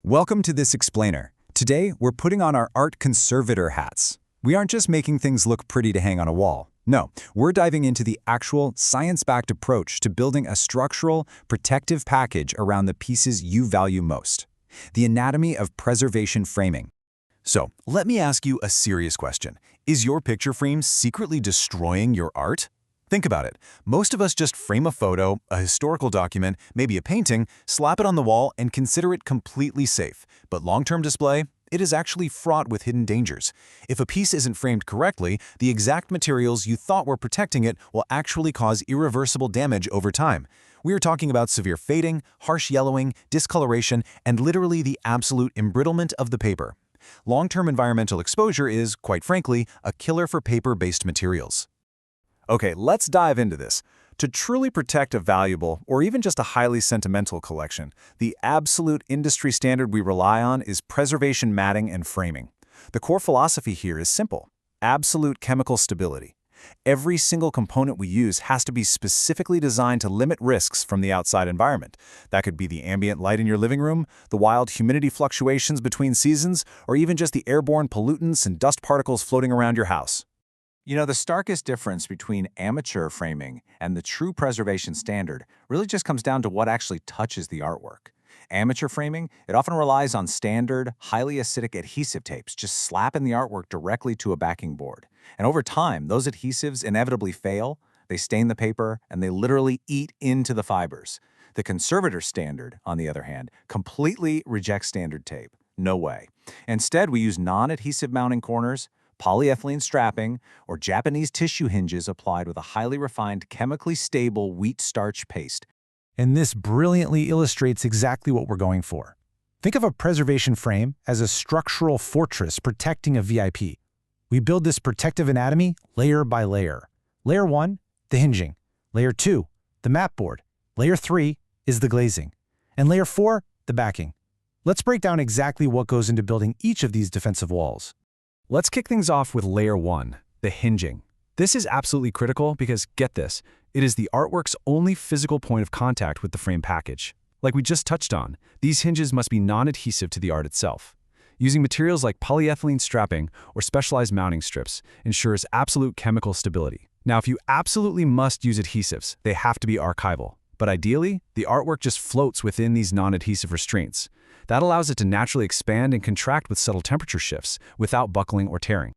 Welcome to this explainer. Today, we're putting on our art conservator hats. We aren't just making things look pretty to hang on a wall. No, we're diving into the actual science-backed approach to building a structural, protective package around the pieces you value most. The anatomy of preservation framing. So, let me ask you a serious question. Is your picture frame secretly destroying your art? Think about it. Most of us just frame a photo, a historical document, maybe a painting, slap it on the wall, and consider it completely safe. But long-term display? It is actually fraught with hidden dangers. If a piece isn't framed correctly, the exact materials you thought were protecting it will actually cause irreversible damage over time. We are talking about severe fading, harsh yellowing, discoloration, and literally the absolute embrittlement of the paper. Long-term environmental exposure is, quite frankly, a killer for paper-based materials. Okay, let's dive into this. To truly protect a valuable, or even just a highly sentimental collection, the absolute industry standard we rely on is preservation matting and framing. The core philosophy here is simple: absolute chemical stability. Every single component we use has to be specifically designed to limit risks from the outside environment. That could be the ambient light in your living room, the wild humidity fluctuations between seasons, or even just the airborne pollutants and dust particles floating around your house. You know, the starkest difference between amateur framing and the true preservation standard really just comes down to what actually touches the artwork. Amateur framing, it often relies on standard, highly acidic adhesive tapes just slapping the artwork directly to a backing board. And over time, those adhesives inevitably fail, they stain the paper, and they literally eat into the fibers. The conservator standard, on the other hand, completely rejects standard tape. No way. Instead, we use non-adhesive mounting corners, polyethylene strapping, or Japanese tissue hinges applied with a highly refined, chemically stable wheat starch paste. And this brilliantly illustrates exactly what we're going for. Think of a preservation frame as a structural fortress protecting a VIP. We build this protective anatomy layer by layer. Layer 1, the hinging. Layer 2, the mat board. Layer 3 is the glazing. And layer 4, the backing. Let's break down exactly what goes into building each of these defensive walls. Let's kick things off with layer 1, the hinging. This is absolutely critical because, get this, it is the artwork's only physical point of contact with the frame package. Like we just touched on, these hinges must be non-adhesive to the art itself. Using materials like polyethylene strapping or specialized mounting strips ensures absolute chemical stability. Now, if you absolutely must use adhesives, they have to be archival. But ideally, the artwork just floats within these non-adhesive restraints. That allows it to naturally expand and contract with subtle temperature shifts without buckling or tearing.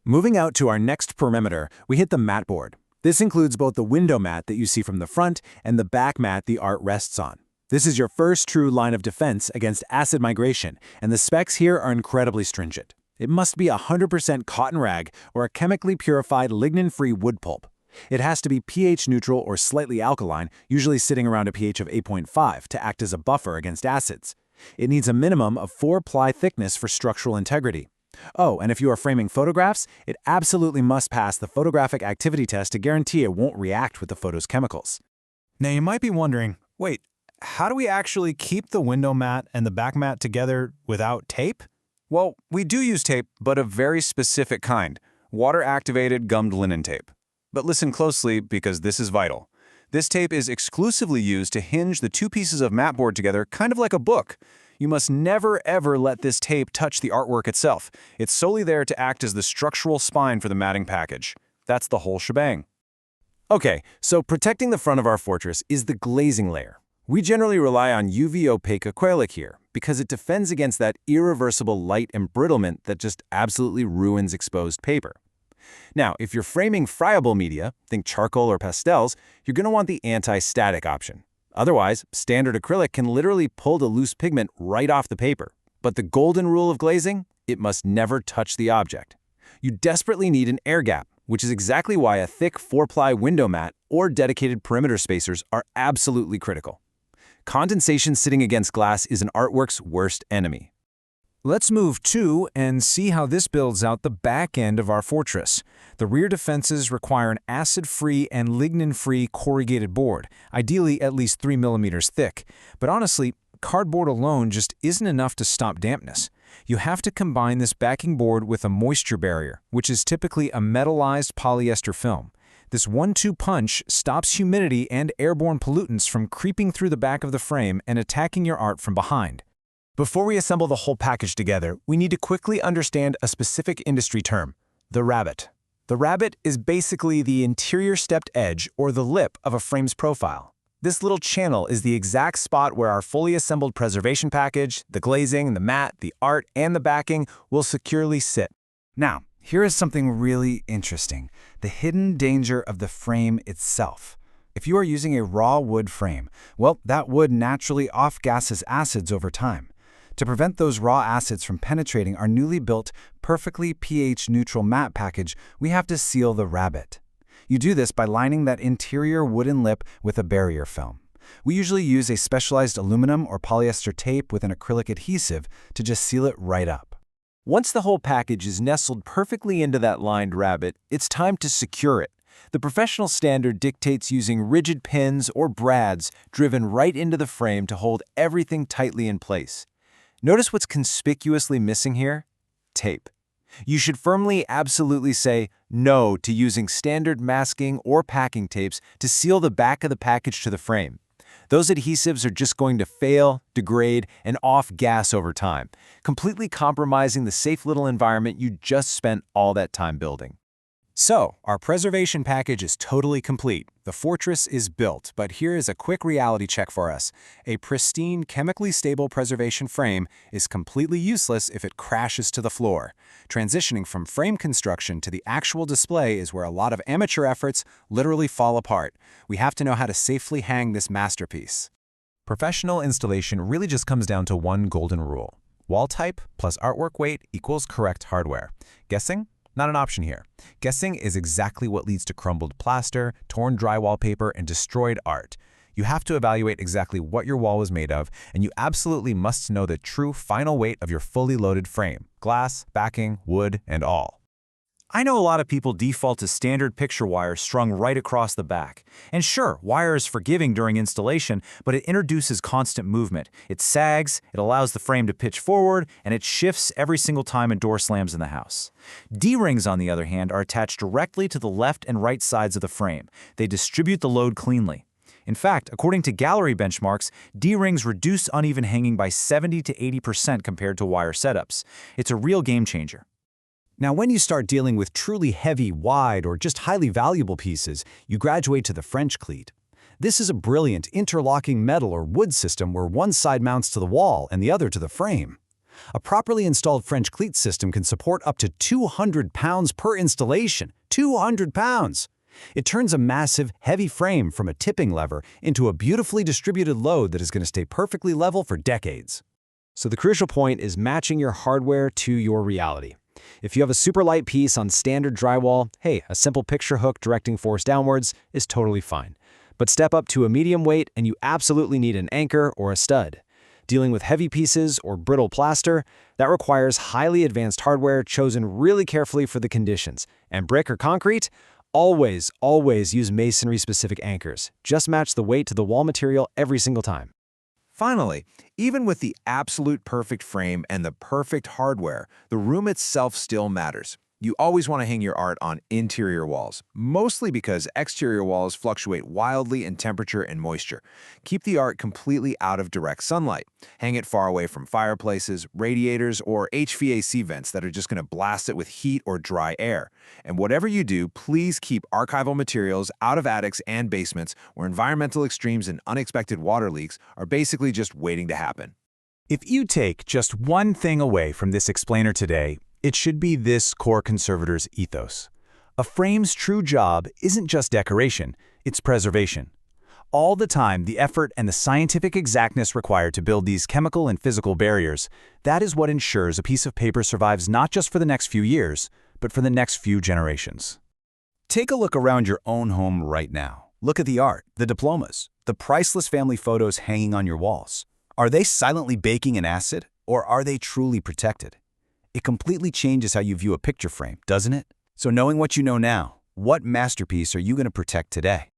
Moving out to our next perimeter, we hit the mat board. This includes both the window mat that you see from the front and the back mat the art rests on. This is your first true line of defense against acid migration, and the specs here are incredibly stringent. It must be 100% cotton rag or a chemically purified lignin-free wood pulp. It has to be pH neutral or slightly alkaline, usually sitting around a pH of 8.5 to act as a buffer against acids. It needs a minimum of 4-ply thickness for structural integrity. Oh, and if you are framing photographs, it absolutely must pass the photographic activity test to guarantee it won't react with the photo's chemicals. Now you might be wondering, wait, how do we actually keep the window mat and the back mat together without tape? Well, we do use tape, but a very specific kind, water-activated gummed linen tape. But listen closely because this is vital. This tape is exclusively used to hinge the two pieces of mat board together, kind of like a book. You must never ever let this tape touch the artwork itself. It's solely there to act as the structural spine for the matting package. That's the whole shebang. Okay, so protecting the front of our fortress is the glazing layer. We generally rely on UV opaque acrylic here because it defends against that irreversible light embrittlement that just absolutely ruins exposed paper. Now, if you're framing friable media, think charcoal or pastels, you're going to want the anti-static option. Otherwise, standard acrylic can literally pull the loose pigment right off the paper. But the golden rule of glazing? It must never touch the object. You desperately need an air gap, which is exactly why a thick 4-ply window mat or dedicated perimeter spacers are absolutely critical. Condensation sitting against glass is an artwork's worst enemy. Let's move to and see how this builds out the back end of our fortress. The rear defenses require an acid-free and lignin-free corrugated board, ideally at least 3 millimeters thick. But honestly, cardboard alone just isn't enough to stop dampness. You have to combine this backing board with a moisture barrier, which is typically a metallized polyester film. This 1-2 punch stops humidity and airborne pollutants from creeping through the back of the frame and attacking your art from behind. Before we assemble the whole package together, we need to quickly understand a specific industry term, the rabbet. The rabbet is basically the interior stepped edge or the lip of a frame's profile. This little channel is the exact spot where our fully assembled preservation package, the glazing, the mat, the art, and the backing will securely sit. Now, here is something really interesting, the hidden danger of the frame itself. If you are using a raw wood frame, well, that wood naturally off-gases acids over time. To prevent those raw acids from penetrating our newly built, perfectly pH-neutral mat package, we have to seal the rabbet. You do this by lining that interior wooden lip with a barrier film. We usually use a specialized aluminum or polyester tape with an acrylic adhesive to just seal it right up. Once the whole package is nestled perfectly into that lined rabbet, it's time to secure it. The professional standard dictates using rigid pins or brads driven right into the frame to hold everything tightly in place. Notice what's conspicuously missing here? Tape. You should firmly, absolutely say no to using standard masking or packing tapes to seal the back of the package to the frame. Those adhesives are just going to fail, degrade, and off-gas over time, completely compromising the safe little environment you just spent all that time building. So, our preservation package is totally complete. The fortress is built, but here is a quick reality check for us. A pristine, chemically stable preservation frame is completely useless if it crashes to the floor. Transitioning from frame construction to the actual display is where a lot of amateur efforts literally fall apart. We have to know how to safely hang this masterpiece. Professional installation really just comes down to one golden rule. Wall type plus artwork weight equals correct hardware. Guessing? Not an option here. Guessing is exactly what leads to crumbled plaster, torn drywall paper, and destroyed art. You have to evaluate exactly what your wall was made of, and you absolutely must know the true final weight of your fully loaded frame, glass, backing, wood, and all. I know a lot of people default to standard picture wire strung right across the back. And sure, wire is forgiving during installation, but it introduces constant movement. It sags, it allows the frame to pitch forward, and it shifts every single time a door slams in the house. D-rings, on the other hand, are attached directly to the left and right sides of the frame. They distribute the load cleanly. In fact, according to gallery benchmarks, D-rings reduce uneven hanging by 70 to 80% compared to wire setups. It's a real game changer. Now, when you start dealing with truly heavy, wide, or just highly valuable pieces, you graduate to the French cleat. This is a brilliant interlocking metal or wood system where one side mounts to the wall and the other to the frame. A properly installed French cleat system can support up to 200 pounds per installation. 200 pounds! It turns a massive, heavy frame from a tipping lever into a beautifully distributed load that is going to stay perfectly level for decades. So the crucial point is matching your hardware to your reality. If you have a super light piece on standard drywall, hey, a simple picture hook directing force downwards is totally fine. But step up to a medium weight and you absolutely need an anchor or a stud. Dealing with heavy pieces or brittle plaster, that requires highly advanced hardware chosen really carefully for the conditions. And brick or concrete? Always use masonry-specific anchors. Just match the weight to the wall material every single time. Finally, even with the absolute perfect frame and the perfect hardware, the room itself still matters. You always want to hang your art on interior walls, mostly because exterior walls fluctuate wildly in temperature and moisture. Keep the art completely out of direct sunlight. Hang it far away from fireplaces, radiators, or HVAC vents that are just going to blast it with heat or dry air. And whatever you do, please keep archival materials out of attics and basements where environmental extremes and unexpected water leaks are basically just waiting to happen. If you take just one thing away from this explainer today, it should be this core conservator's ethos. A frame's true job isn't just decoration, it's preservation. All the time, the effort and the scientific exactness required to build these chemical and physical barriers, that is what ensures a piece of paper survives not just for the next few years, but for the next few generations. Take a look around your own home right now. Look at the art, the diplomas, the priceless family photos hanging on your walls. Are they silently baking in acid, or are they truly protected? It completely changes how you view a picture frame, doesn't it? So knowing what you know now, what masterpiece are you going to protect today?